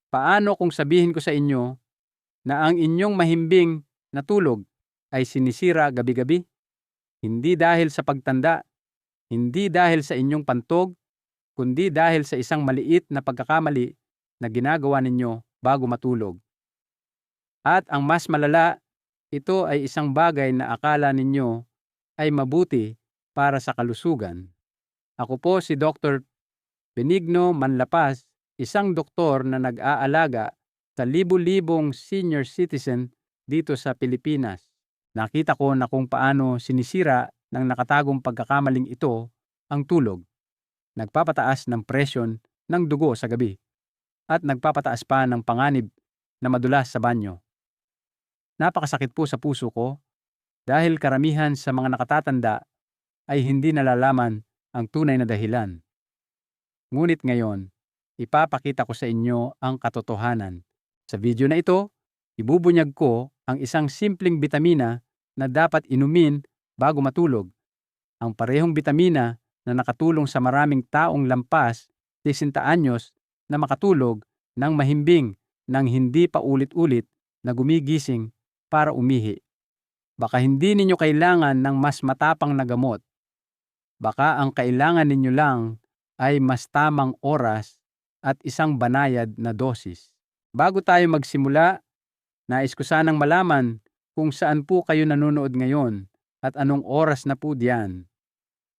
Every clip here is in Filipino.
Paano kung sabihin ko sa inyo na ang inyong mahimbing na tulog ay sinisira gabi-gabi? Hindi dahil sa pagtanda, hindi dahil sa inyong pantog, kundi dahil sa isang maliit na pagkakamali na ginagawa ninyo bago matulog. At ang mas malala, ito ay isang bagay na akala ninyo ay mabuti para sa kalusugan. Ako po si Dr. Benigno Manlapas, isang doktor na nag-aalaga sa libu-libong senior citizen dito sa Pilipinas. Nakita ko na kung paano sinisira ng nakatagong pagkakamaling ito ang tulog. Nagpapataas ng presyon ng dugo sa gabi at nagpapataas pa ng panganib na madulas sa banyo. Napakasakit po sa puso ko dahil karamihan sa mga nakatatanda ay hindi nalalaman ang tunay na dahilan. Ngunit ngayon, ipapakita ko sa inyo ang katotohanan. Sa video na ito, ibubunyag ko ang isang simpleng bitamina na dapat inumin bago matulog. Ang parehong bitamina na nakatulong sa maraming taong lampas 60 anyos na makatulog ng mahimbing nang hindi pa ulit-ulit na gumigising para umihi. Baka hindi ninyo kailangan ng mas matapang na gamot. Baka ang kailangan ninyo lang ay mas tamang oras at isang banayad na dosis. Bago tayo magsimula, nais ko sanang malaman kung saan po kayo nanonood ngayon at anong oras na po diyan.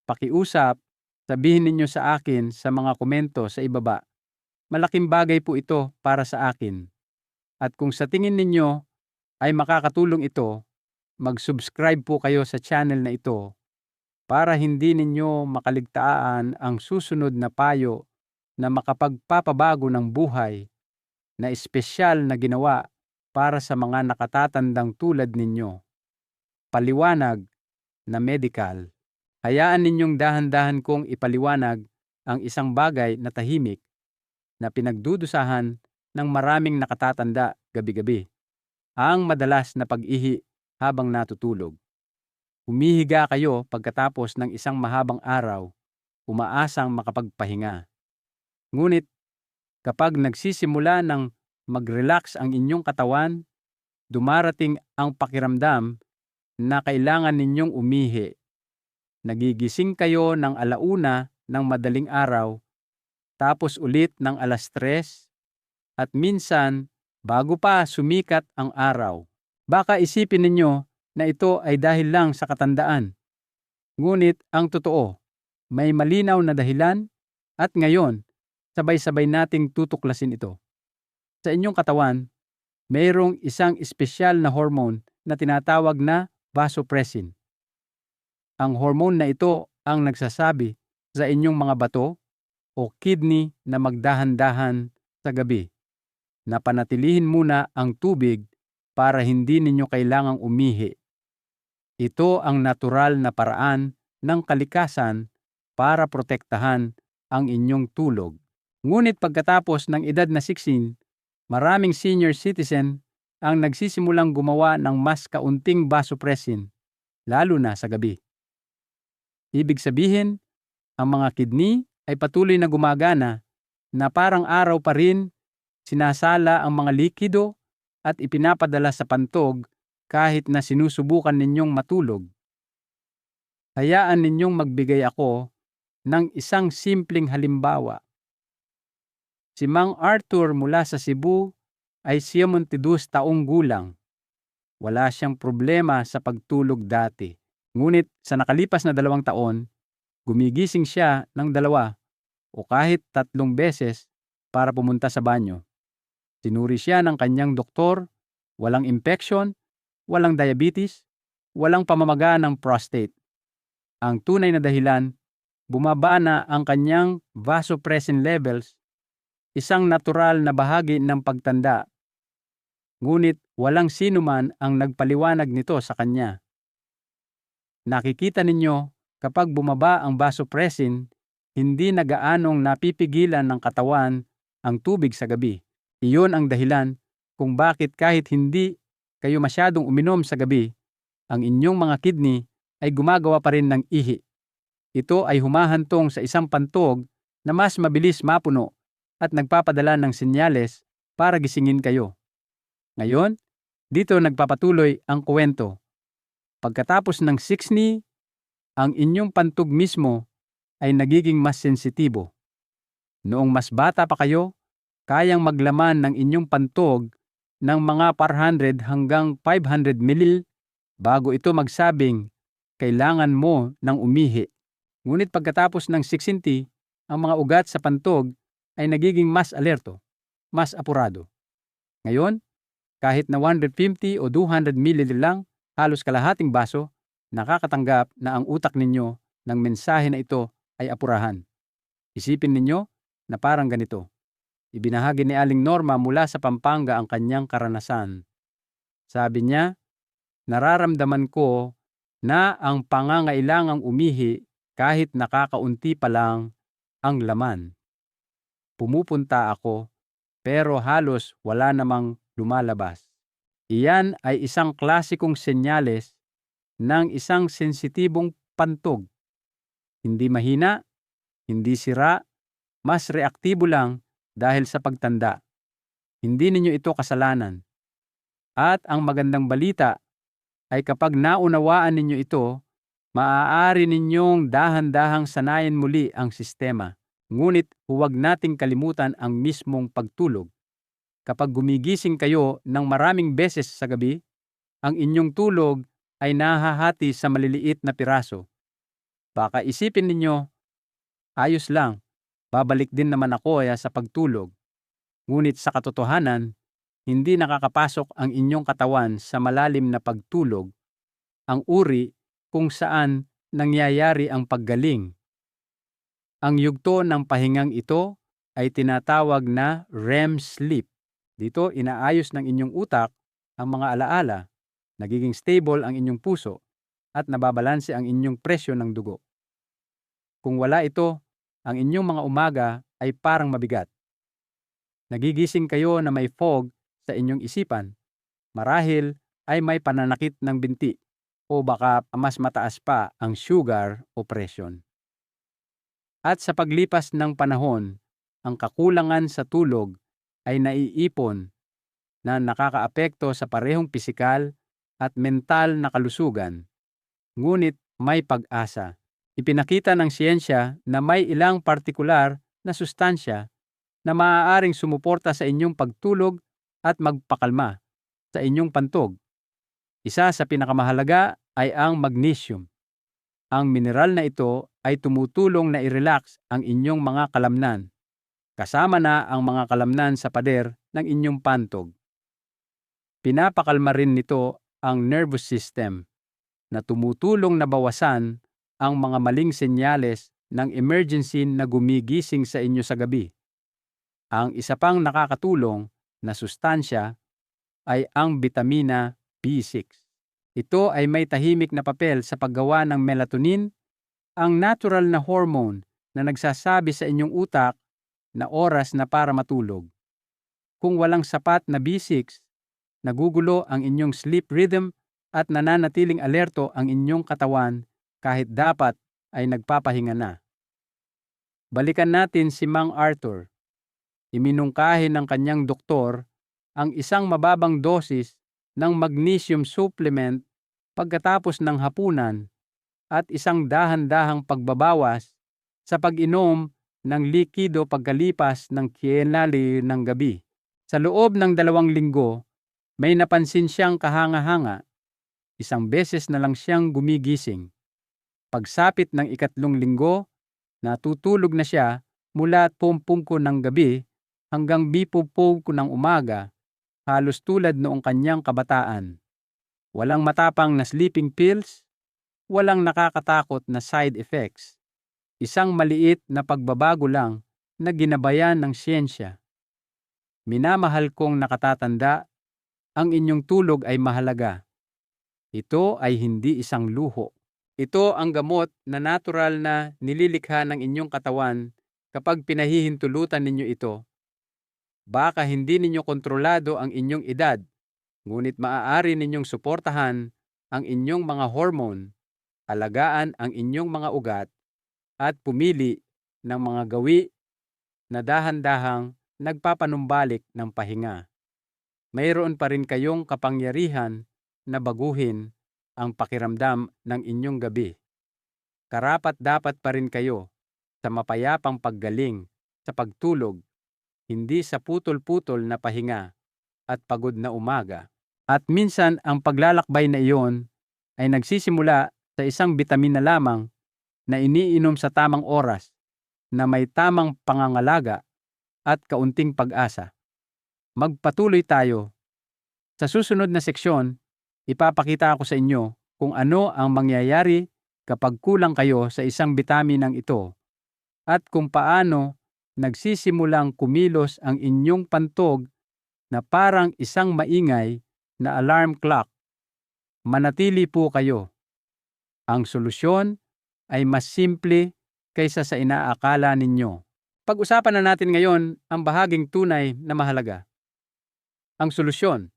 Pakiusap, sabihin ninyo sa akin sa mga komento sa ibaba. Malaking bagay po ito para sa akin. At kung sa tingin ninyo ay makakatulong ito, mag-subscribe po kayo sa channel na ito para hindi ninyo makaligtaan ang susunod na payo na makapagpapabago ng buhay na espesyal na ginawa para sa mga nakatatandang tulad ninyo. Paliwanag na medical. Hayaan ninyong dahan-dahan kong ipaliwanag ang isang bagay na tahimik na pinagdudusahan ng maraming nakatatanda gabi-gabi. Ang madalas na pag-ihi habang natutulog. Humihiga kayo pagkatapos ng isang mahabang araw, umaasang makapagpahinga. Ngunit kapag nagsisimula ng mag-relax ang inyong katawan, dumarating ang pakiramdam na kailangan ninyong umihi. Nagigising kayo ng 1:00 ng madaling araw, tapos ulit ng 3:00 at minsan bago pa sumikat ang araw. Baka isipin ninyo na ito ay dahil lang sa katandaan. Ngunit ang totoo, may malinaw na dahilan at ngayon, sabay-sabay nating tutuklasin ito. Sa inyong katawan, mayroong isang espesyal na hormone na tinatawag na vasopressin. Ang hormone na ito ang nagsasabi sa inyong mga bato o kidney na magdahan-dahan sa gabi. Na panatilihin muna ang tubig para hindi ninyo kailangang umihi. Ito ang natural na paraan ng kalikasan para protektahan ang inyong tulog. Ngunit pagkatapos ng edad na 16, maraming senior citizen ang nagsisimulang gumawa ng mas kaunting vasopressin, lalo na sa gabi. Ibig sabihin, ang mga kidney ay patuloy na gumagana na parang araw pa rin, sinasala ang mga likido at ipinapadala sa pantog kahit na sinusubukan ninyong matulog. Hayaan ninyong magbigay ako ng isang simpleng halimbawa. Si Mang Arthur mula sa Cebu ay 72 taong gulang. Wala siyang problema sa pagtulog dati. Ngunit sa nakalipas na 2 taon, gumigising siya ng 2 o kahit 3 beses para pumunta sa banyo. Tinuri siya ng kanyang doktor, walang infection, walang diabetes, walang pamamaga ng prostate. Ang tunay na dahilan, bumaba na ang kanyang vasopressin levels, isang natural na bahagi ng pagtanda. Ngunit walang sinuman ang nagpaliwanag nito sa kanya. Nakikita ninyo, kapag bumaba ang vasopressin, hindi na gaanong napipigilan ng katawan ang tubig sa gabi. Iyon ang dahilan kung bakit kahit hindi kayo masyadong uminom sa gabi, ang inyong mga kidney ay gumagawa pa rin ng ihi. Ito ay humahantong sa isang pantog na mas mabilis mapuno at nagpapadala ng senyales para gisingin kayo. Ngayon, dito nagpapatuloy ang kwento. Pagkatapos ng 6 ang inyong pantog mismo ay nagiging mas sensitibo. Noong mas bata pa kayo, kayang maglaman ng inyong pantog ng mga 400 hanggang 500 ml bago ito magsabing kailangan mo ng umihi. Ngunit pagkatapos ng 60, ang mga ugat sa pantog ay nagiging mas alerto, mas apurado. Ngayon, kahit na 150 o 200 ml lang, halos kalahating baso, nakakatanggap na ang utak ninyo ng mensahe na ito ay apurahan. Isipin ninyo na parang ganito. Ibinahagi ni Aling Norma mula sa Pampanga ang kanyang karanasan. Sabi niya, nararamdaman ko na ang pangangailangang umihi kahit nakakaunti pa lang ang laman. Pumupunta ako pero halos wala namang lumalabas. Iyan ay isang klasikong senyales ng isang sensitibong pantog. Hindi mahina, hindi sira, mas reaktibo lang dahil sa pagtanda. Hindi ninyo ito kasalanan. At ang magandang balita ay kapag naunawaan ninyo ito, maaari ninyong dahan-dahang sanayin muli ang sistema. Ngunit huwag nating kalimutan ang mismong pagtulog. Kapag gumigising kayo ng maraming beses sa gabi, ang inyong tulog ay nahahati sa maliliit na piraso. Baka isipin ninyo, ayos lang, babalik din naman ako sa pagtulog. Ngunit sa katotohanan, hindi nakakapasok ang inyong katawan sa malalim na pagtulog, ang uri kung saan nangyayari ang paggaling. Ang yugto ng pahingang ito ay tinatawag na REM sleep. Dito, inaayos ng inyong utak ang mga alaala, nagiging stable ang inyong puso, at nababalanse ang inyong presyo ng dugo. Kung wala ito, ang inyong mga umaga ay parang mabigat. Nagigising kayo na may fog sa inyong isipan, marahil ay may pananakit ng binti o baka mas mataas pa ang sugar o presyon. At sa paglipas ng panahon, ang kakulangan sa tulog ay naiipon na nakakaapekto sa parehong pisikal at mental na kalusugan. Ngunit may pag-asa. Ipinakita ng siyensya na may ilang partikular na sustansya na maaaring sumuporta sa inyong pagtulog at magpakalma sa inyong pantog. Isa sa pinakamahalaga ay ang magnesium. Ang mineral na ito ay tumutulong na i-relax ang inyong mga kalamnan, kasama na ang mga kalamnan sa pader ng inyong pantog. Pinapakalma rin nito ang nervous system na tumutulong na bawasan ang mga maling senyales ng emergency na gumigising sa inyo sa gabi. Ang isa pang nakakatulong na sustansya ay ang bitamina B6. Ito ay may tahimik na papel sa paggawa ng melatonin, ang natural na hormone na nagsasabi sa inyong utak na oras na para matulog. Kung walang sapat na B6, nagugulo ang inyong sleep rhythm at nananatiling alerto ang inyong katawan kahit dapat ay nagpapahinga na. Balikan natin si Mang Arthur. Iminungkahi ng kanyang doktor ang isang mababang dosis ng magnesium supplement pagkatapos ng hapunan at isang dahan-dahang pagbabawas sa pag-inom ng likido pagkalipas ng kienali ng gabi. Sa loob ng 2 linggo, may napansin siyang kahanga-hanga. Isang beses na lang siyang gumigising. Pagsapit ng 3 linggo, natutulog na siya mula 10:00 ng gabi hanggang 10:00 ng umaga, halos tulad noong kanyang kabataan. Walang matapang na sleeping pills, walang nakakatakot na side effects. Isang maliit na pagbabago lang na ginabayan ng siyensya. Minamahal kong nakatatanda, ang inyong tulog ay mahalaga. Ito ay hindi isang luho. Ito ang gamot na natural na nililikha ng inyong katawan kapag pinahihintulutan ninyo ito. Baka hindi ninyo kontrolado ang inyong edad, ngunit maaari ninyong suportahan ang inyong mga hormone, alagaan ang inyong mga ugat, at pumili ng mga gawi na dahan-dahang nagpapanumbalik ng pahinga. Mayroon pa rin kayong kapangyarihan na baguhin ang pakiramdam ng inyong gabi. Karapat-dapat pa rin kayo sa mapayapang paggaling sa pagtulog, hindi sa putol-putol na pahinga at pagod na umaga. At minsan ang paglalakbay na iyon ay nagsisimula sa isang bitamina lamang na iniinom sa tamang oras na may tamang pangangalaga at kaunting pag-asa. Magpatuloy tayo. Sa susunod na seksyon, ipapakita ko sa inyo kung ano ang mangyayari kapag kulang kayo sa isang bitaminang ito at kung paano nagsisimulang kumilos ang inyong pantog na parang isang maingay na alarm clock. Manatili po kayo. Ang solusyon ay mas simple kaysa sa inaakala ninyo. Pag-usapan na natin ngayon ang bahaging tunay na mahalaga. Ang solusyon.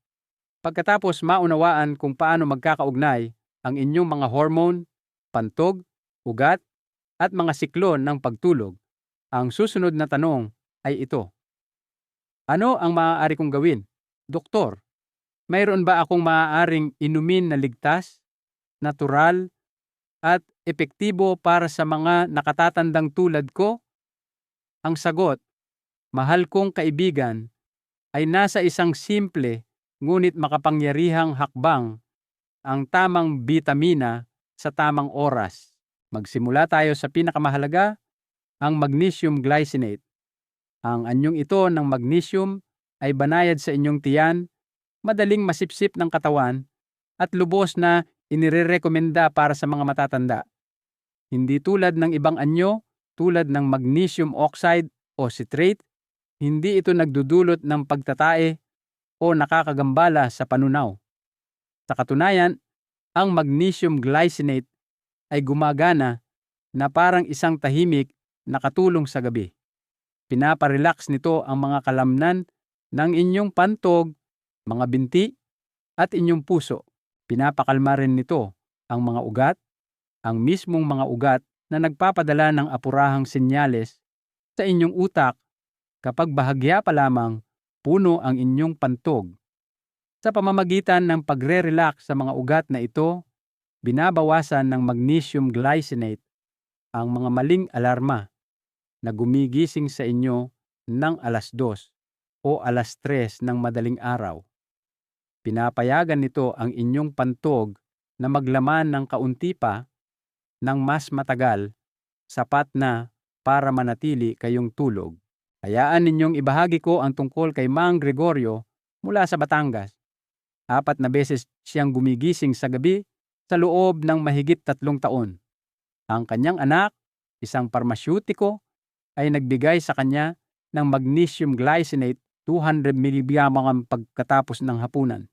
Pagkatapos maunawaan kung paano magkakaugnay ang inyong mga hormone, pantog, ugat, at mga siklon ng pagtulog, ang susunod na tanong ay ito. Ano ang maaari kong gawin? Doktor, mayroon ba akong maaaring inumin na ligtas, natural, at epektibo para sa mga nakatatandang tulad ko? Ang sagot, mahal kong kaibigan, ay nasa isang simple ngunit makapangyarihang hakbang, ang tamang bitamina sa tamang oras. Magsimula tayo sa pinakamahalaga, ang magnesium glycinate. Ang anyong ito ng magnesium ay banayad sa inyong tiyan, madaling masipsip ng katawan, at lubos na inirerekomenda para sa mga matatanda. Hindi tulad ng ibang anyo, tulad ng magnesium oxide o citrate, hindi ito nagdudulot ng pagtatae o nakakagambala sa panunaw. Sa katunayan, ang magnesium glycinate ay gumagana na parang isang tahimik na katulong sa gabi. Pinaparelax nito ang mga kalamnan ng inyong pantog, mga binti, at inyong puso. Pinapakalma rin nito ang mga ugat, ang mismong mga ugat na nagpapadala ng apurahang senyales sa inyong utak kapag bahagya pa lamang puno ang inyong pantog. Sa pamamagitan ng pagre-relax sa mga ugat na ito, binabawasan ng magnesium glycinate ang mga maling alarma na gumigising sa inyo ng 2:00 o 3:00 ng madaling araw. Pinapayagan nito ang inyong pantog na maglaman ng kaunti pa ng mas matagal, sapat na para manatili kayong tulog. Hayaan ninyong ibahagi ko ang tungkol kay Mang Gregorio mula sa Batangas. 4 na beses siyang gumigising sa gabi sa loob ng mahigit 3 taon. Ang kanyang anak, isang parmasyutiko, ay nagbigay sa kanya ng magnesium glycinate 200 mg pagkatapos ng hapunan.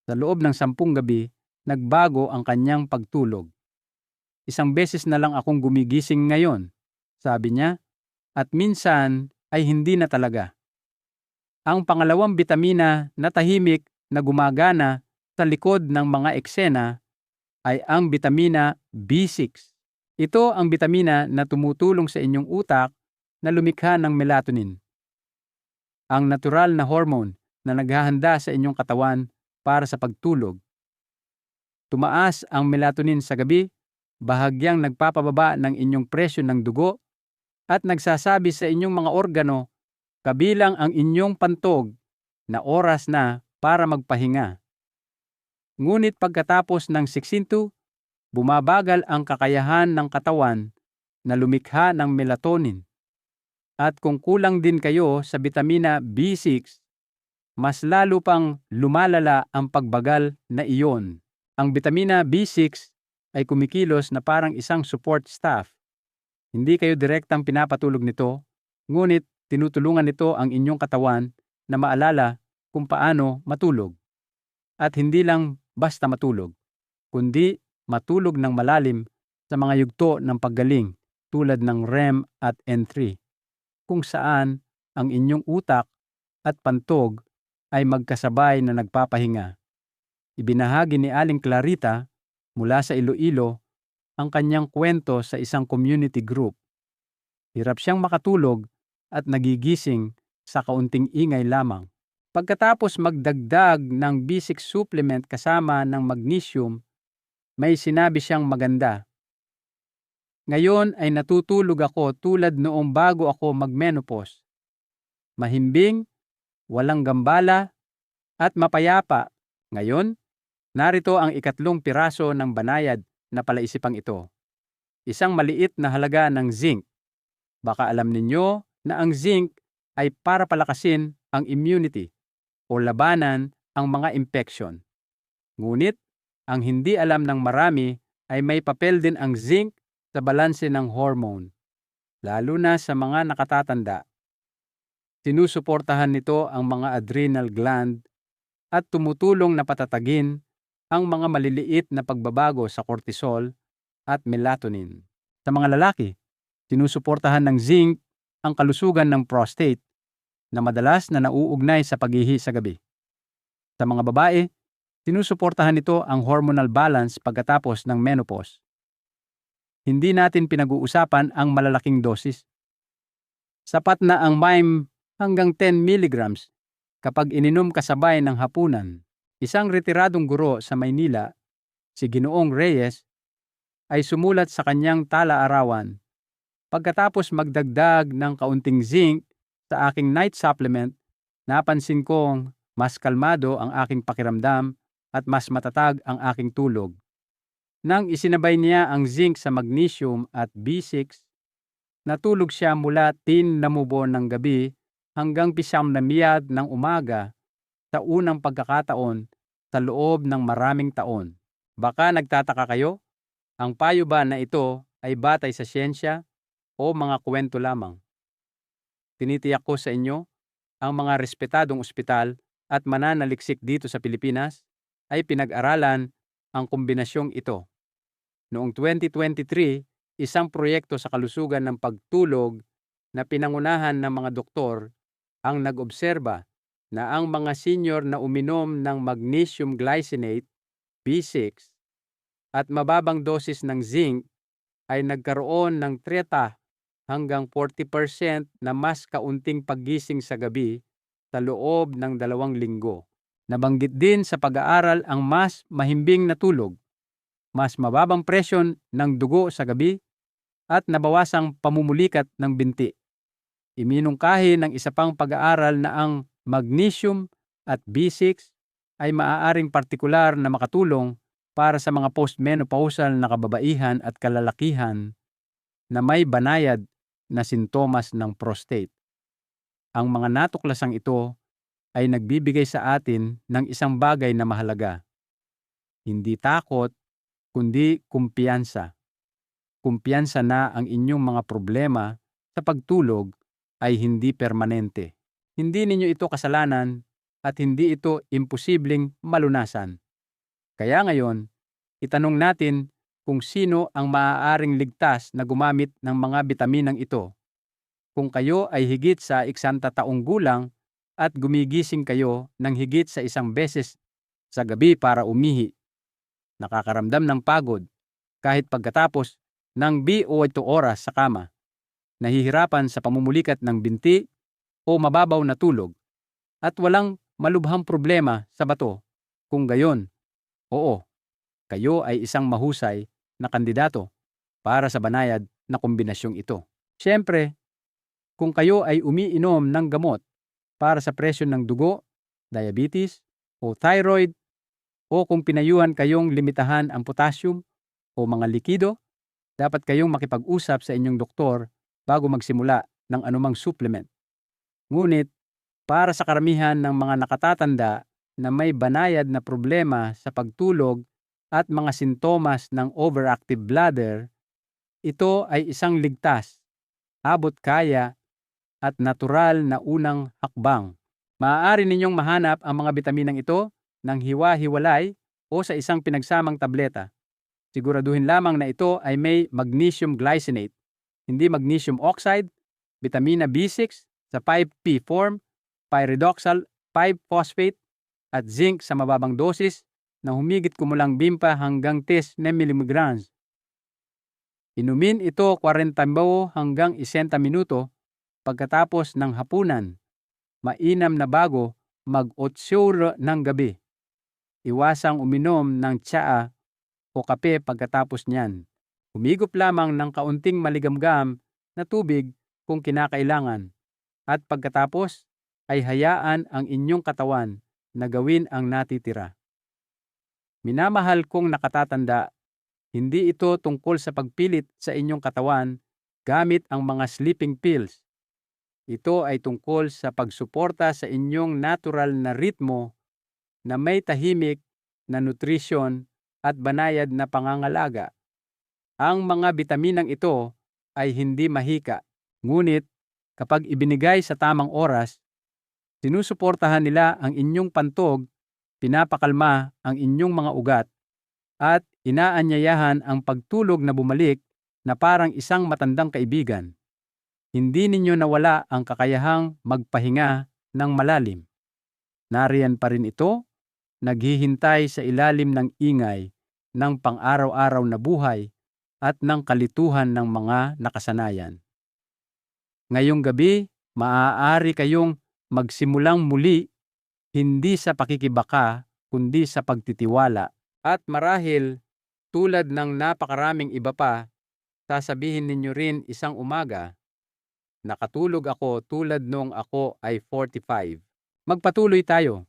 Sa loob ng 10 gabi, nagbago ang kanyang pagtulog. 1 beses na lang akong gumigising ngayon, sabi niya, at minsan ay hindi na talaga. Ang pangalawang bitamina na tahimik na gumagana sa likod ng mga eksena ay ang bitamina B6. Ito ang bitamina na tumutulong sa inyong utak na lumikha ng melatonin, ang natural na hormone na naghahanda sa inyong katawan para sa pagtulog. Tumaas ang melatonin sa gabi, bahagyang nagpapababa ng inyong presyo ng dugo at nagsasabi sa inyong mga organo, kabilang ang inyong pantog, na oras na para magpahinga. Ngunit pagkatapos ng siksinto, bumabagal ang kakayahan ng katawan na lumikha ng melatonin. At kung kulang din kayo sa bitamina B6, mas lalo pang lumalala ang pagbagal na iyon. Ang bitamina B6 ay kumikilos na parang isang support staff. Hindi kayo direktang pinapatulog nito, ngunit tinutulungan nito ang inyong katawan na maalala kung paano matulog. At hindi lang basta matulog, kundi matulog ng malalim sa mga yugto ng paggaling tulad ng REM at N3, kung saan ang inyong utak at pantog ay magkasabay na nagpapahinga. Ibinahagi ni Aling Clarita mula sa Iloilo ang kanyang kwento sa isang community group. Hirap siyang makatulog at nagigising sa kaunting ingay lamang. Pagkatapos magdagdag ng B6 supplement kasama ng magnesium, may sinabi siyang maganda. Ngayon ay natutulog ako tulad noong bago ako magmenopause. Mahimbing, walang gambala, at mapayapa. Ngayon, narito ang ikatlong piraso ng banayad na palaisipang ito. Isang maliit na halaga ng zinc. Baka alam ninyo na ang zinc ay para palakasin ang immunity o labanan ang mga infection. Ngunit, ang hindi alam ng marami ay may papel din ang zinc sa balanse ng hormone, lalo na sa mga nakatatanda. Sinusuportahan nito ang mga adrenal gland at tumutulong na patatagin ang mga maliliit na pagbabago sa cortisol at melatonin. Sa mga lalaki, sinusuportahan ng zinc ang kalusugan ng prostate na madalas na nauugnay sa pag-ihi sa gabi. Sa mga babae, sinusuportahan nito ang hormonal balance pagkatapos ng menopause. Hindi natin pinag-uusapan ang malalaking dosis. Sapat na ang MIME hanggang 10 mg kapag ininom kasabay ng hapunan. Isang retiradong guro sa Maynila, si Ginoong Reyes, ay sumulat sa kanyang tala-arawan. Pagkatapos magdagdag ng kaunting zinc sa aking night supplement, napansin kong mas kalmado ang aking pakiramdam at mas matatag ang aking tulog. Nang isinabay niya ang zinc sa magnesium at B6, natulog siya mula 10 ng gabi hanggang 9 ng umaga sa unang pagkakataon sa loob ng maraming taon. Baka nagtataka kayo, ang payo ba na ito ay batay sa siyensya o mga kwento lamang? Tinitiyak ko sa inyo, ang mga respetadong ospital at mananaliksik dito sa Pilipinas ay pinag-aralan ang kombinasyong ito. Noong 2023, isang proyekto sa kalusugan ng pagtulog na pinangunahan ng mga doktor ang nag-obserba na ang mga senior na uminom ng magnesium glycinate, B6, at mababang dosis ng zinc ay nagkaroon ng 30 hanggang 40% na mas kaunting paggising sa gabi sa loob ng 2 linggo. Nabanggit din sa pag-aaral ang mas mahimbing na tulog, mas mababang presyon ng dugo sa gabi, at nabawasang pamumulikat ng binti. Iminungkahi ng isa pang pag-aaral na ang magnesium at B6 ay maaaring partikular na makatulong para sa mga postmenopausal na kababaihan at kalalakihan na may banayad na sintomas ng prostate. Ang mga natuklasang ito ay nagbibigay sa atin ng isang bagay na mahalaga. Hindi takot, kundi kumpiyansa. Kumpiyansa na ang inyong mga problema sa pagtulog ay hindi permanente. Hindi ninyo ito kasalanan at hindi ito imposibleng malunasan. Kaya ngayon, itanong natin kung sino ang maaaring ligtas na gumamit ng mga bitaminang ito. Kung kayo ay higit sa 100 taong gulang at gumigising kayo ng higit sa 1 beses sa gabi para umihi, nakakaramdam ng pagod kahit pagkatapos ng 8 oras sa kama, nahihirapan sa pamumulikat ng binti o mababaw na tulog, at walang malubhang problema sa bato, kung gayon, oo, kayo ay isang mahusay na kandidato para sa banayad na kombinasyong ito. Siyempre, kung kayo ay umiinom ng gamot para sa presyon ng dugo, diabetes, o thyroid, o kung pinayuhan kayong limitahan ang potassium o mga likido, dapat kayong makipag-usap sa inyong doktor bago magsimula ng anumang supplement. Ngunit, para sa karamihan ng mga nakatatanda na may banayad na problema sa pagtulog at mga sintomas ng overactive bladder, ito ay isang ligtas, abot-kaya, at natural na unang hakbang. Maaari ninyong mahanap ang mga bitaminang ito ng hiwa-hiwalay o sa isang pinagsamang tableta. Siguraduhin lamang na ito ay may magnesium glycinate, hindi magnesium oxide, vitamina B6 sa 5P form, pyridoxal 5-phosphate, at zinc sa mababang dosis na humigit kumulang 20 hanggang 10 mg. Inumin ito 40 hanggang 60 minuto pagkatapos ng hapunan mainam na bago mag-8 ng gabi. Iwasang uminom ng tsaa o kape pagkatapos niyan. Humigop lamang ng kaunting maligamgam na tubig kung kinakailangan. At pagkatapos ay hayaan ang inyong katawan na gawin ang natitira. Minamahal kong nakatatanda, hindi ito tungkol sa pagpilit sa inyong katawan gamit ang mga sleeping pills. Ito ay tungkol sa pagsuporta sa inyong natural na ritmo na may tahimik na nutrisyon at banayad na pangangalaga. Ang mga bitaminang ito ay hindi mahika, ngunit kapag ibinigay sa tamang oras, sinusuportahan nila ang inyong pantog, pinapakalma ang inyong mga ugat, at inaanyayahan ang pagtulog na bumalik na parang isang matandang kaibigan. Hindi ninyo nawala ang kakayahang magpahinga ng malalim. Nariyan pa rin ito, naghihintay sa ilalim ng ingay ng pang-araw-araw na buhay at ng kalituhan ng mga nakasanayan. Ngayong gabi, maaari kayong magsimulang muli, hindi sa pakikibaka, kundi sa pagtitiwala. At marahil, tulad ng napakaraming iba pa, sasabihin ninyo rin isang umaga, nakatulog ako tulad nung ako ay 45. Magpatuloy tayo.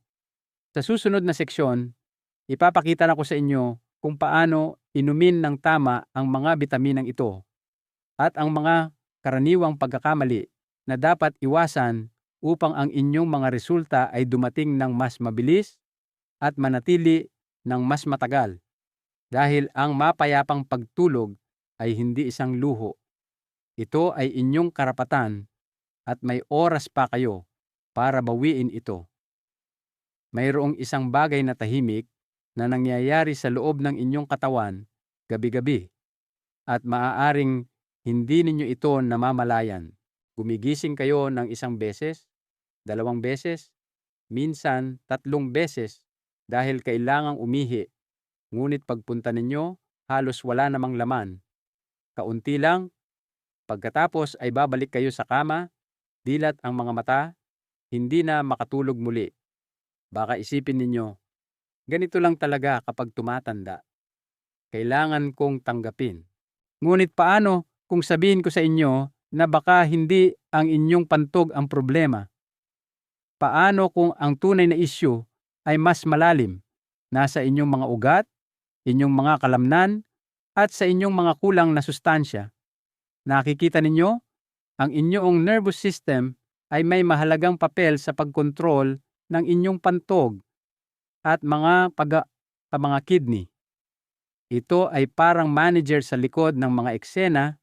Sa susunod na seksyon, ipapakita na ko sa inyo kung paano inumin ng tama ang mga bitaminang ito at ang mga karaniwang pagkakamali na dapat iwasan upang ang inyong mga resulta ay dumating ng mas mabilis at manatili ng mas matagal. Dahil ang mapayapang pagtulog ay hindi isang luho. Ito ay inyong karapatan at may oras pa kayo para bawiin ito. Mayroong isang bagay na tahimik na nangyayari sa loob ng inyong katawan gabi-gabi at maaaring hindi ninyo ito namamalayan. Gumigising kayo ng 1 beses, 2 beses, minsan 3 beses dahil kailangang umihi. Ngunit pagpunta ninyo, halos wala namang laman. Kaunti lang. Pagkatapos ay babalik kayo sa kama, dilat ang mga mata, hindi na makatulog muli. Baka isipin ninyo, ganito lang talaga kapag tumatanda. Kailangan kong tanggapin. Ngunit paano kung sabihin ko sa inyo na baka hindi ang inyong pantog ang problema? Paano kung ang tunay na issue ay mas malalim, nasa inyong mga ugat, inyong mga kalamnan, at sa inyong mga kulang na sustansya? Nakikita ninyo, ang inyong nervous system ay may mahalagang papel sa pagkontrol ng inyong pantog at mga kidney. Ito ay parang manager sa likod ng mga eksena,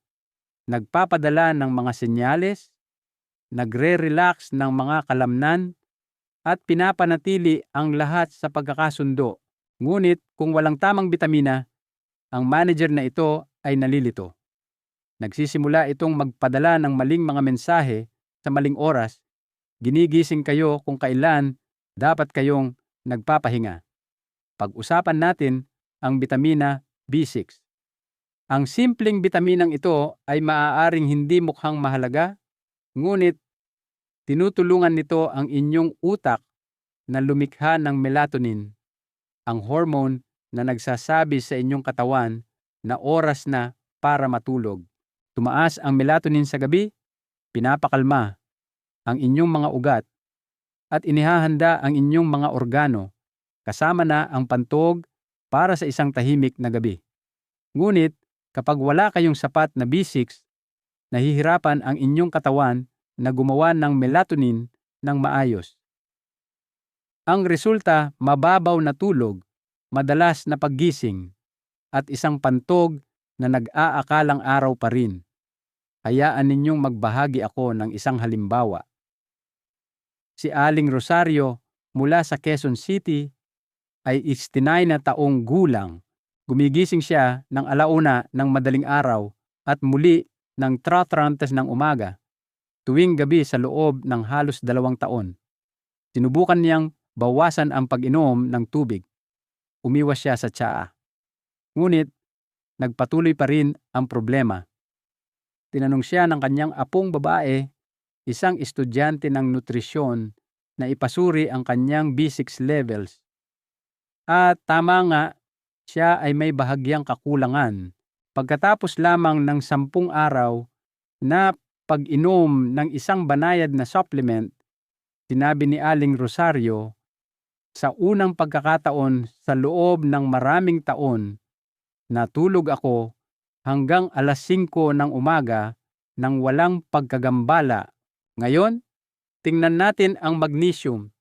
nagpapadala ng mga senyales, nagre-relax ng mga kalamnan, at pinapanatili ang lahat sa pagkakasundo. Ngunit kung walang tamang bitamina, ang manager na ito ay nalilito. Nagsisimula itong magpadala ng maling mga mensahe sa maling oras. Ginigising kayo kung kailan dapat kayong nagpapahinga. Pag-usapan natin ang bitamina B6. Ang simpleng bitaminang ito ay maaaring hindi mukhang mahalaga, ngunit tinutulungan nito ang inyong utak na lumikha ng melatonin, ang hormone na nagsasabi sa inyong katawan na oras na para matulog. Tumaas ang melatonin sa gabi, pinapakalma ang inyong mga ugat, at inihahanda ang inyong mga organo, kasama na ang pantog para sa isang tahimik na gabi. Ngunit kapag wala kayong sapat na B6, nahihirapan ang inyong katawan na gumawa ng melatonin ng maayos. Ang resulta, mababaw na tulog, madalas na paggising, at isang pantog na nag-aakalang araw pa rin. Hayaan ninyong magbahagi ako ng isang halimbawa. Si Aling Rosario mula sa Quezon City ay 69 na taong gulang. Gumigising siya ng 1:00 ng madaling araw at muli ng 3:30 ng umaga, tuwing gabi sa loob ng halos 2 taon. Sinubukan niyang bawasan ang pag-inom ng tubig. Umiwas siya sa tsaa. Ngunit nagpatuloy pa rin ang problema. Tinanong siya ng kanyang apong babae isang estudyante ng nutrisyon na ipasuri ang kanyang B6 levels. At tama nga, siya ay may bahagyang kakulangan. Pagkatapos lamang ng 10 araw na pag-inom ng isang banayad na supplement, sinabi ni Aling Rosario, sa unang pagkakataon sa loob ng maraming taon, natulog ako hanggang alas 5 ng umaga nang walang pagkagambala. Ngayon, tingnan natin ang magnesium,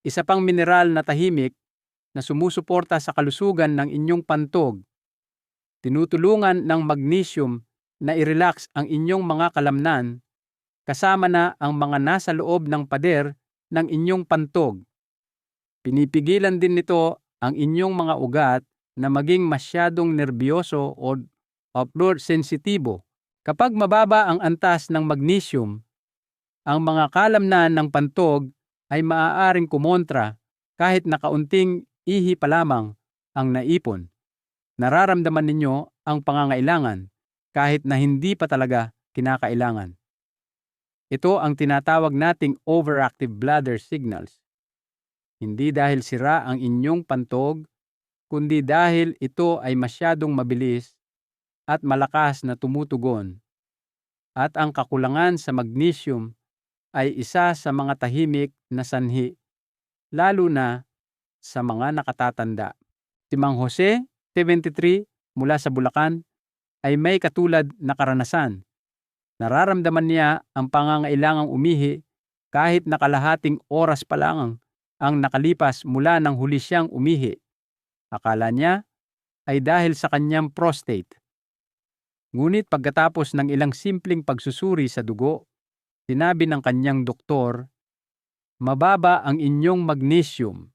isa pang mineral na tahimik na sumusuporta sa kalusugan ng inyong pantog. Tinutulungan ng magnesium na i-relax ang inyong mga kalamnan, kasama na ang mga nasa loob ng pader ng inyong pantog. Pinipigilan din nito ang inyong mga ugat na maging masyadong nerbiyoso o upward sensitibo. Kapag mababa ang antas ng magnesium, ang mga kalamnan ng pantog ay maaaring kumontra kahit na kaunting ihi pa lamang ang naipon. Nararamdaman ninyo ang pangangailangan kahit na hindi pa talaga kinakailangan. Ito ang tinatawag nating overactive bladder signals. Hindi dahil sira ang inyong pantog, kundi dahil ito ay masyadong mabilis at malakas na tumutugon. At ang kakulangan sa magnesium ay isa sa mga tahimik na sanhi, lalo na sa mga nakatatanda. Si Mang Jose, 73, mula sa Bulacan, ay may katulad na karanasan. Nararamdaman niya ang pangangailangang umihi kahit na kalahating oras pa lang ang nakalipas mula nang huli siyang umihi. Akala niya ay dahil sa kanyang prostate. Ngunit pagkatapos ng ilang simpleng pagsusuri sa dugo, sinabi ng kanyang doktor, mababa ang inyong magnesium.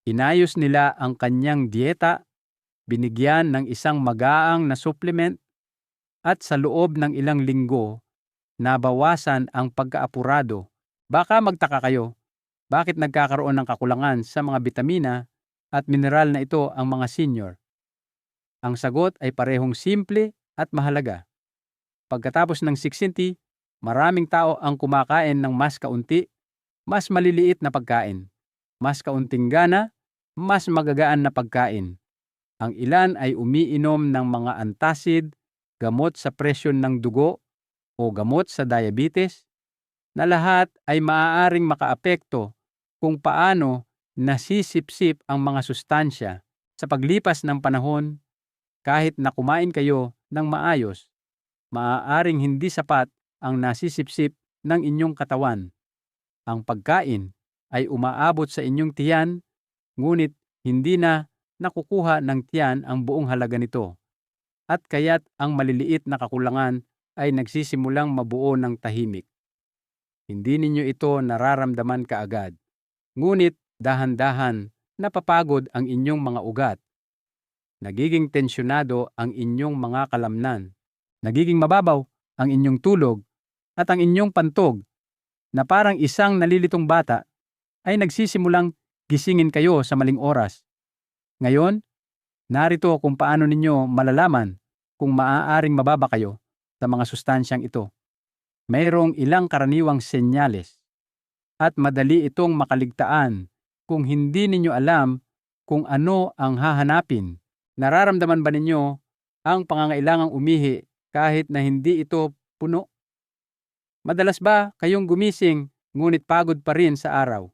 Inayos nila ang kanyang dieta, binigyan ng isang magaang na supplement, at sa loob ng ilang linggo, nabawasan ang pagkaapurado. Baka magtaka kayo, bakit nagkakaroon ng kakulangan sa mga bitamina at mineral na ito ang mga senior? Ang sagot ay parehong simple at mahalaga. Pagkatapos ng 60, maraming tao ang kumakain ng mas kaunti, mas maliliit na pagkain, mas kaunting gana, mas magagaan na pagkain. Ang ilan ay umiinom ng mga antacid, gamot sa presyon ng dugo o gamot sa diabetes, na lahat ay maaaring makaapekto kung paano nasisipsip ang mga sustansya sa paglipas ng panahon. Kahit na kumain kayo ng maayos, maaaring hindi sapat ang nasisipsip ng inyong katawan. Ang pagkain ay umaabot sa inyong tiyan, ngunit hindi na nakukuha ng tiyan ang buong halaga nito. At kaya't ang maliliit na kakulangan ay nagsisimulang mabuo ng tahimik. Hindi ninyo ito nararamdaman kaagad. Ngunit dahan-dahan napapagod ang inyong mga ugat. Nagiging tensyonado ang inyong mga kalamnan. Nagiging mababaw ang inyong tulog at ang inyong pantog na parang isang nalilitong bata ay nagsisimulang gisingin kayo sa maling oras. Ngayon, narito kung paano ninyo malalaman kung maaaring mababa kayo sa mga sustansyang ito. Mayroong ilang karaniwang senyales at madali itong makaligtaan kung hindi ninyo alam kung ano ang hahanapin. Nararamdaman ba ninyo ang pangangailangang umihi kahit na hindi ito puno? Madalas ba kayong gumising ngunit pagod pa rin sa araw?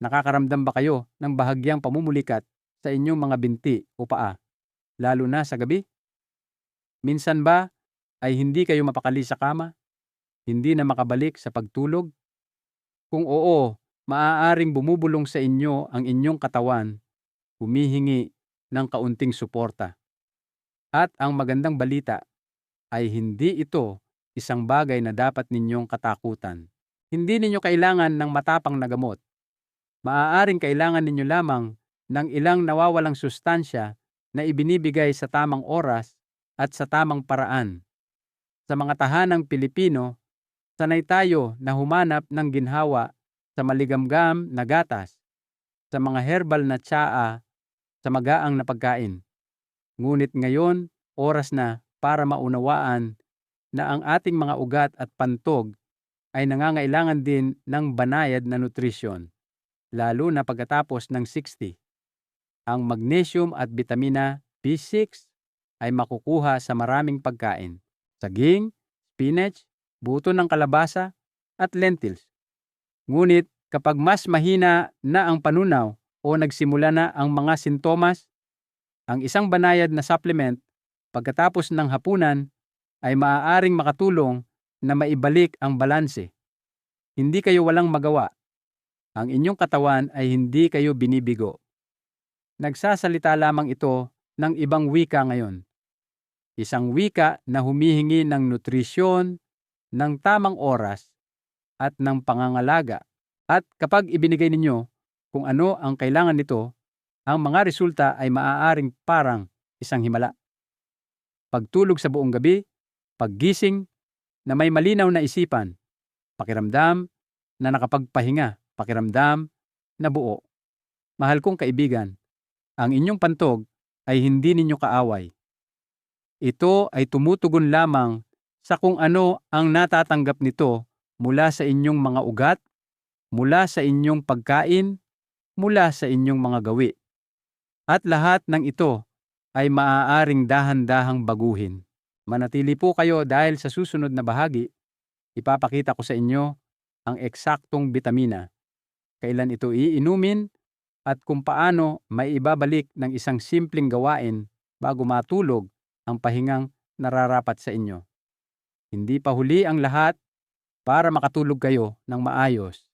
Nakakaramdam ba kayo ng bahagyang pamumulikat sa inyong mga binti o paa, lalo na sa gabi? Minsan ba ay hindi kayo mapakali sa kama? Hindi na makabalik sa pagtulog? Kung oo, maaaring bumubulong sa inyo ang inyong katawan, humihingi ng kaunting suporta. At ang magandang balita ay hindi ito isang bagay na dapat ninyong katakutan. Hindi ninyo kailangan ng matapang na gamot. Maaaring kailangan ninyo lamang ng ilang nawawalang sustansya na ibinibigay sa tamang oras at sa tamang paraan. Sa mga tahanang Pilipino, sanay tayo na humanap ng ginhawa sa maligamgam na gatas, sa mga herbal na tsaa, sa magaang na pagkain. Ngunit ngayon, oras na para maunawaan na ang ating mga ugat at pantog ay nangangailangan din ng banayad na nutrisyon, lalo na pagkatapos ng 60. Ang magnesium at vitamina B6 ay makukuha sa maraming pagkain: saging, spinach, buto ng kalabasa, at lentils. Ngunit kapag mas mahina na ang panunaw o nagsimula na ang mga sintomas, ang isang banayad na supplement pagkatapos ng hapunan ay maaaring makatulong na maibalik ang balanse. Hindi kayo walang magawa. Ang inyong katawan ay hindi kayo binibigo. Nagsasalita lamang ito ng ibang wika ngayon. Isang wika na humihingi ng nutrisyon, ng tamang oras, at ng pangangalaga. At kapag ibinigay ninyo kung ano ang kailangan nito, ang mga resulta ay maaaring parang isang himala. Pagtulog sa buong gabi, paggising na may malinaw na isipan, pakiramdam na nakapagpahinga, pakiramdam na buo. Mahal kong kaibigan, ang inyong pantog ay hindi ninyo kaaway. Ito ay tumutugon lamang sa kung ano ang natatanggap nito mula sa inyong mga ugat, mula sa inyong pagkain, mula sa inyong mga gawi. At lahat ng ito ay maaaring dahan-dahang baguhin. Manatili po kayo dahil sa susunod na bahagi, ipapakita ko sa inyo ang eksaktong bitamina, kailan ito iinumin, at kung paano may ibabalik ng isang simpleng gawain bago matulog ang pahingang nararapat sa inyo. Hindi pa huli ang lahat para makatulog kayo ng maayos.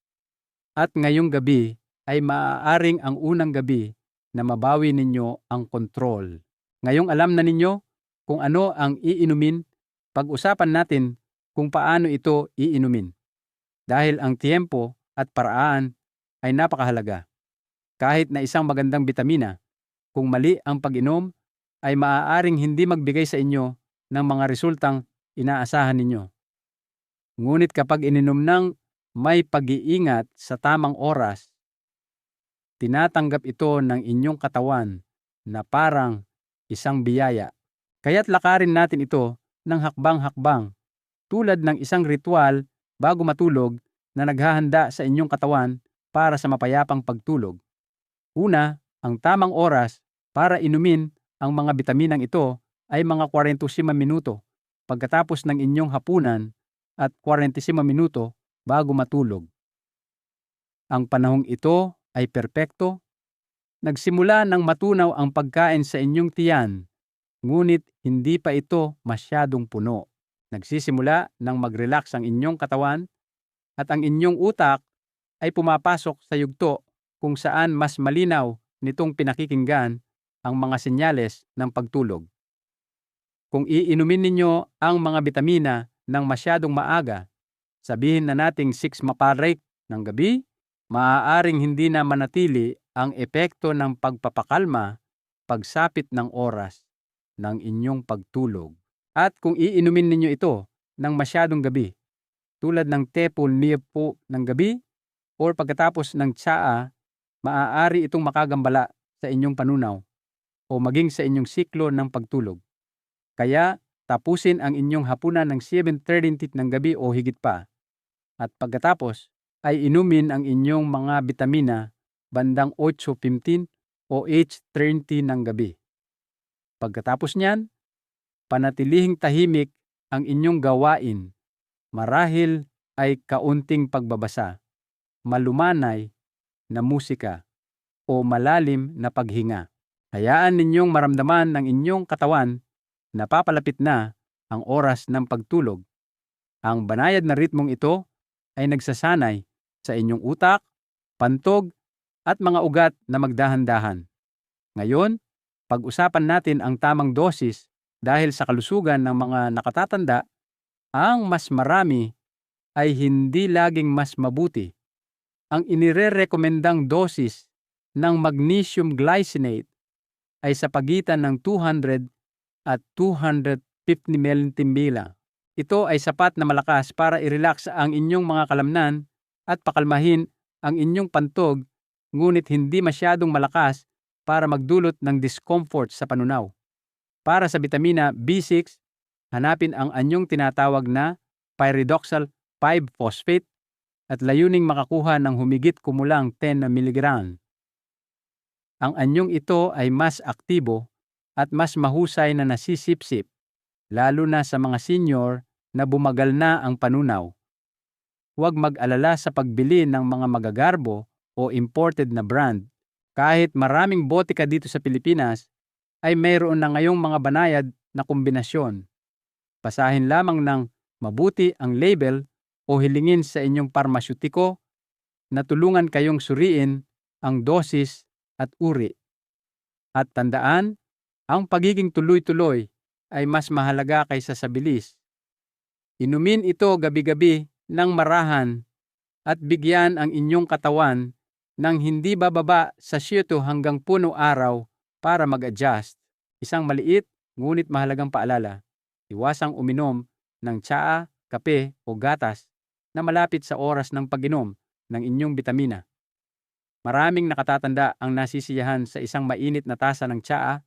At ngayong gabi ay maaaring ang unang gabi na mabawi ninyo ang kontrol. Ngayong alam na ninyo kung ano ang iinumin, pag-usapan natin kung paano ito iinumin. Dahil ang tiempo at paraan ay napakahalaga. Kahit na isang magandang bitamina, kung mali ang pag-inom, ay maaaring hindi magbigay sa inyo ng mga resultang inaasahan ninyo. Ngunit kapag ininom ng may pag-iingat sa tamang oras, tinatanggap ito ng inyong katawan na parang isang biyaya. Kaya't lakarin natin ito ng hakbang-hakbang, tulad ng isang ritual bago matulog na naghahanda sa inyong katawan para sa mapayapang pagtulog. Una, ang tamang oras para inumin ang mga bitaminang ito ay mga 45 minuto pagkatapos ng inyong hapunan at 45 minuto bago matulog. Ang panahong ito ay perpekto. Nagsimula ng matunaw ang pagkain sa inyong tiyan, ngunit hindi pa ito masyadong puno. Nagsisimula ng mag-relax ang inyong katawan at ang inyong utak ay pumapasok sa yugto kung saan mas malinaw nitong pinakikinggan ang mga senyales ng pagtulog. Kung iinumin ninyo ang mga bitamina ng masyadong maaga, sabihin na nating 6 maparek ng gabi, maaaring hindi na manatili ang epekto ng pagpapakalma pagsapit ng oras ng inyong pagtulog. At kung iinumin ninyo ito ng masyadong gabi, tulad ng tepol niyapo ng gabi o pagkatapos ng tsaa, maaari itong makagambala sa inyong panunaw o maging sa inyong siklo ng pagtulog. Kaya tapusin ang inyong hapunan ng 7:30 ng gabi o higit pa. At pagkatapos ay inumin ang inyong mga bitamina bandang 8:15 o 8:30 ng gabi. Pagkatapos niyan, panatilihing tahimik ang inyong gawain. Marahil ay kaunting pagbabasa, malumanay na musika, o malalim na paghinga. Hayaan ninyong maramdaman ng inyong katawan na papalapit na ang oras ng pagtulog. Ang banayad na ritmong ito ay nagsasanay sa inyong utak, pantog, at mga ugat na magdahan-dahan. Ngayon, pag-usapan natin ang tamang dosis dahil sa kalusugan ng mga nakatatanda, ang mas marami ay hindi laging mas mabuti. Ang inirerekomendang dosis ng magnesium glycinate ay sa pagitan ng 200 at 250 ml. Ito ay sapat na malakas para i-relax ang inyong mga kalamnan at pakalmahin ang inyong pantog, ngunit hindi masyadong malakas para magdulot ng discomfort sa panunaw. Para sa bitamina B6, Hanapin ang anyong tinatawag na pyridoxal 5-phosphate at layuning makakuha ng humigit kumulang 10 mg. Ang anyong ito ay mas aktibo at mas mahusay na nasisipsip, lalo na sa mga senior na bumagal na ang panunaw. Huwag mag-alala sa pagbili ng mga magagarbo o imported na brand. Kahit maraming bote ka dito sa Pilipinas, ay mayroon na ngayong mga banayad na kombinasyon. Basahin lamang ng mabuti ang label o hilingin sa inyong parmasyutiko na tulungan kayong suriin ang dosis at uri. At tandaan, ang pagiging tuloy-tuloy ay mas mahalaga kaysa sa bilis. Inumin ito gabi-gabi ng marahan at bigyan ang inyong katawan ng hindi bababa sa 7 hanggang 10 araw para mag-adjust. Isang maliit ngunit mahalagang paalala. Iwasang uminom ng tsaa, kape o gatas na malapit sa oras ng pag-inom ng inyong bitamina. Maraming nakatatanda ang nasisiyahan sa isang mainit na tasa ng tsaa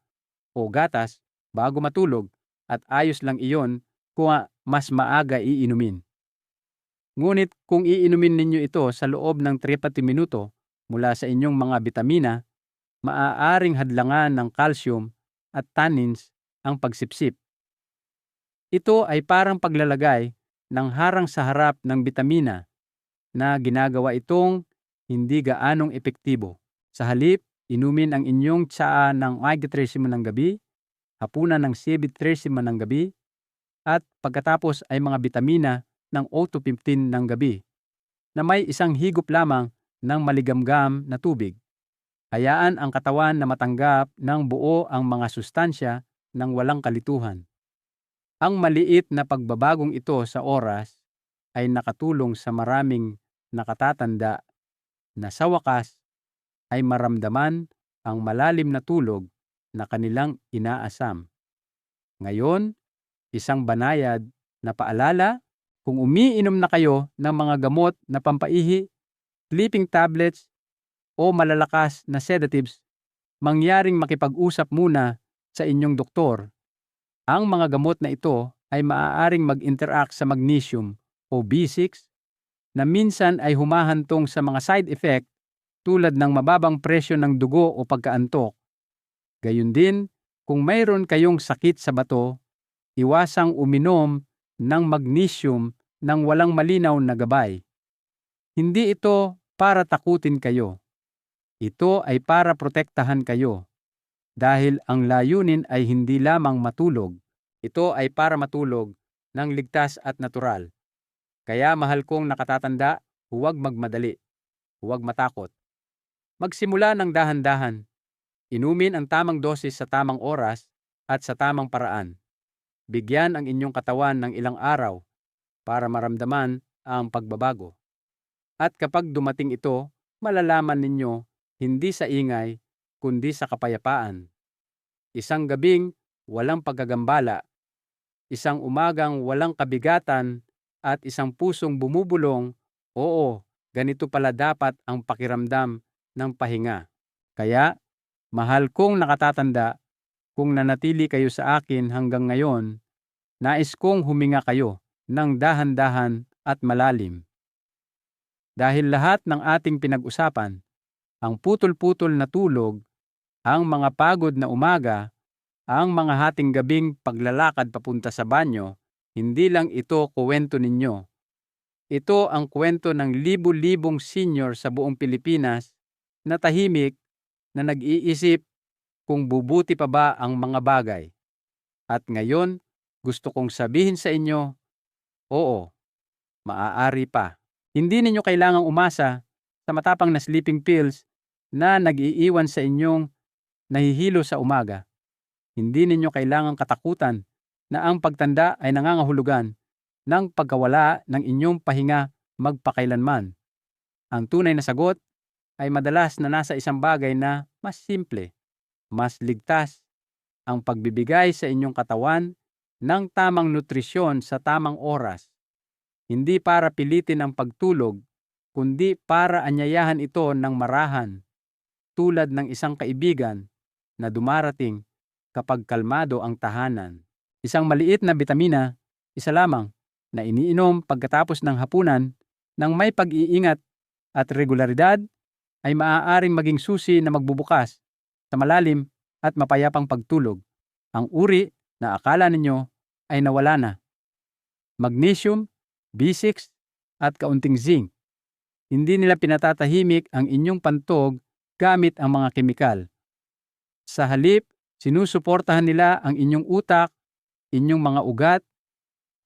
o gatas bago matulog at ayos lang iyon kung mas maaga iinumin. Ngunit kung iinumin ninyo ito sa loob ng 30 minuto mula sa inyong mga bitamina, maaaring hadlangan ng calcium at tannins ang pagsipsip. Ito ay parang paglalagay ng harang sa harap ng bitamina na ginagawa itong hindi gaanong epektibo. Sa halip, inumin ang inyong tsaa ng umaga 13 ng gabi, hapunan ng 7:13 ng gabi, at pagkatapos ay mga bitamina ng 8:15 ng gabi na may isang higop lamang ng maligamgam na tubig. Hayaan ang katawan na matanggap ng buo ang mga sustansya ng walang kalituhan. Ang maliit na pagbabagong ito sa oras ay nakatulong sa maraming nakatatanda na sa wakas ay maramdaman ang malalim na tulog na kanilang inaasam. Ngayon, isang banayad na paalala, kung umiinom na kayo ng mga gamot na pampaihi, sleeping tablets o malalakas na sedatives, mangyaring makipag-usap muna sa inyong doktor. Ang mga gamot na ito ay maaaring mag-interact sa magnesium o B6 na minsan ay humahantong sa mga side effect tulad ng mababang presyo ng dugo o pagkaantok. Gayun din, kung mayroon kayong sakit sa bato, iwasang uminom ng magnesium ng walang malinaw na gabay. Hindi ito para takutin kayo. Ito ay para protektahan kayo. Dahil ang layunin ay hindi lamang matulog. Ito ay para matulog ng ligtas at natural. Kaya mahal kong nakatatanda, huwag magmadali. Huwag matakot. Magsimula ng dahan-dahan. Inumin ang tamang dosis sa tamang oras at sa tamang paraan. Bigyan ang inyong katawan ng ilang araw para maramdaman ang pagbabago. At kapag dumating ito, malalaman ninyo hindi sa ingay, kundi sa kapayapaan. Isang gabing walang pagkagambala, isang umagang walang kabigatan, at isang pusong bumubulong, oo, ganito pala dapat ang pakiramdam ng pahinga. Kaya, mahal kong nakatatanda, kung nanatili kayo sa akin hanggang ngayon, nais kong huminga kayo ng dahan-dahan at malalim. Dahil lahat ng ating pinag-usapan, ang putol-putol na tulog, ang mga pagod na umaga, ang mga hating gabing paglalakad papunta sa banyo, hindi lang ito kuwento ninyo. Ito ang kwento ng libu-libong senior sa buong Pilipinas na tahimik na nag-iisip kung bubuti pa ba ang mga bagay. At ngayon, gusto kong sabihin sa inyo, oo, maaari pa. Hindi ninyo kailangang umasa sa matapang na sleeping pills na nag-iiwan sa inyong nahihilo sa umaga. Hindi ninyo kailangang katakutan na ang pagtanda ay nangangahulugan ng pagkawala ng inyong pahinga magpakailanman. Ang tunay na sagot ay madalas na nasa isang bagay na mas simple, mas ligtas, ang pagbibigay sa inyong katawan ng tamang nutrisyon sa tamang oras. Hindi para pilitin ang pagtulog, kundi para anyayahan ito ng marahan, tulad ng isang kaibigan na dumarating kapag kalmado ang tahanan. Isang maliit na bitamina, isa lamang, na iniinom pagkatapos ng hapunan ng may pag-iingat at regularidad ay maaaring maging susi na magbubukas sa malalim at mapayapang pagtulog. Ang uri na akala ninyo ay nawala na. Magnesium, B6 at kaunting zinc. Hindi nila pinatatahimik ang inyong pantog gamit ang mga kemikal. Sa halip, sinusuportahan nila ang inyong utak, inyong mga ugat,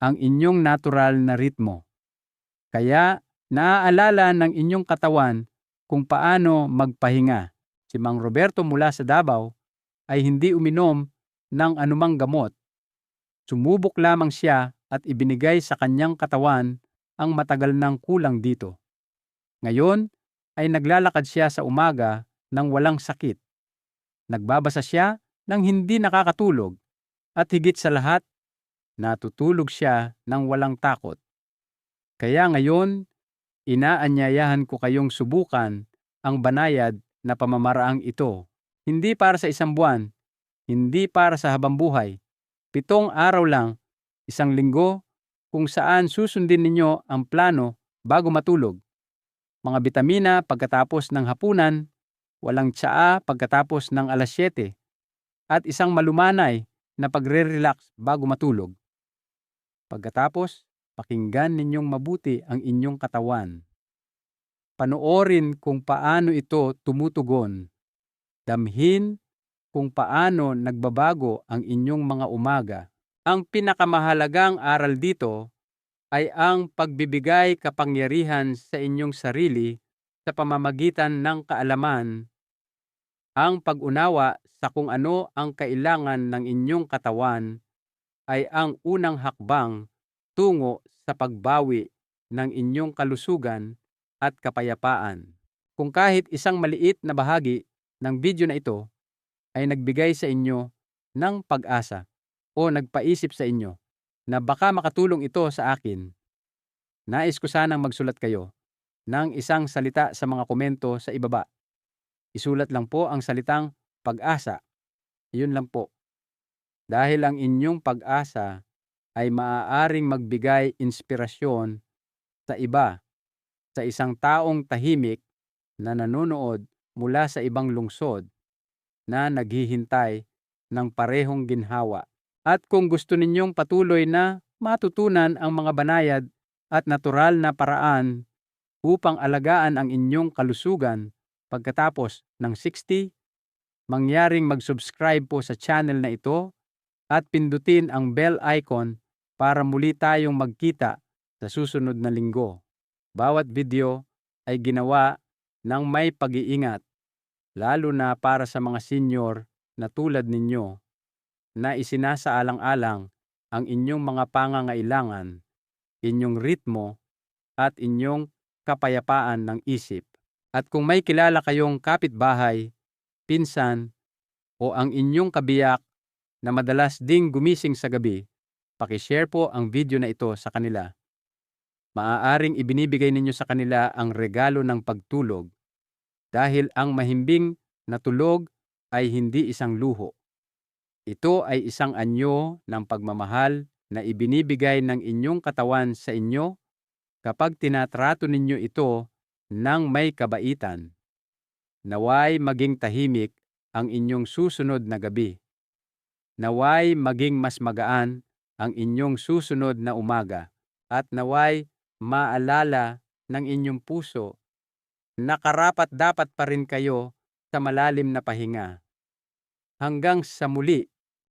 ang inyong natural na ritmo. Kaya naaalala ng inyong katawan kung paano magpahinga. Si Mang Roberto mula sa Davao ay hindi uminom ng anumang gamot. Sumubok lamang siya at ibinigay sa kanyang katawan ang matagal ng kulang dito. Ngayon ay naglalakad siya sa umaga nang walang sakit. Nagbabasa siya nang hindi nakakatulog at higit sa lahat, natutulog siya nang walang takot. Kaya ngayon, inaanyayahan ko kayong subukan ang banayad na pamamaraang ito. Hindi para sa isang buwan, hindi para sa habambuhay. 7 araw lang, 1 linggo, kung saan susundin ninyo ang plano bago matulog. Mga bitamina pagkatapos ng hapunan, walang tsaa pagkatapos ng alas 7, at isang malumanay na pagre-relax bago matulog. Pagkatapos, pakinggan ninyong mabuti ang inyong katawan. Panoorin kung paano ito tumutugon. Damhin kung paano nagbabago ang inyong mga umaga. Ang pinakamahalagang aral dito ay ang pagbibigay kapangyarihan sa inyong sarili sa pamamagitan ng kaalaman, ang pag-unawa sa kung ano ang kailangan ng inyong katawan ay ang unang hakbang tungo sa pagbawi ng inyong kalusugan at kapayapaan. Kung kahit isang maliit na bahagi ng video na ito ay nagbigay sa inyo ng pag-asa o nagpaisip sa inyo na baka makatulong ito sa akin, nais ko sanang magsulat kayo ng isang salita sa mga komento sa ibaba. Isulat lang po ang salitang pag-asa. Iyon lang po. Dahil ang inyong pag-asa ay maaaring magbigay inspirasyon sa iba, sa isang taong tahimik na nanonood mula sa ibang lungsod na naghihintay ng parehong ginhawa. At kung gusto ninyong patuloy na matutunan ang mga banayad at natural na paraan upang alagaan ang inyong kalusugan pagkatapos ng 60, mangyaring mag-subscribe po sa channel na ito at pindutin ang bell icon para muli tayong magkita sa susunod na linggo. Bawat video ay ginawa ng may pag-iingat, lalo na para sa mga senior na tulad ninyo na isinasaalang-alang ang inyong mga pangangailangan, inyong ritmo at inyong kapayapaan ng isip. At kung may kilala kayong kapitbahay, pinsan o ang inyong kabiyak na madalas ding gumising sa gabi, paki-share po ang video na ito sa kanila. Maaaring ibinibigay ninyo sa kanila ang regalo ng pagtulog dahil ang mahimbing na tulog ay hindi isang luho. Ito ay isang anyo ng pagmamahal na ibinibigay ng inyong katawan sa inyo kapag tinatrato ninyo ito ng may kabaitan. Naway maging tahimik ang inyong susunod na gabi. Naway maging mas magaan ang inyong susunod na umaga. At naway maalala ng inyong puso na karapat-dapat pa rin kayo sa malalim na pahinga. Hanggang sa muli.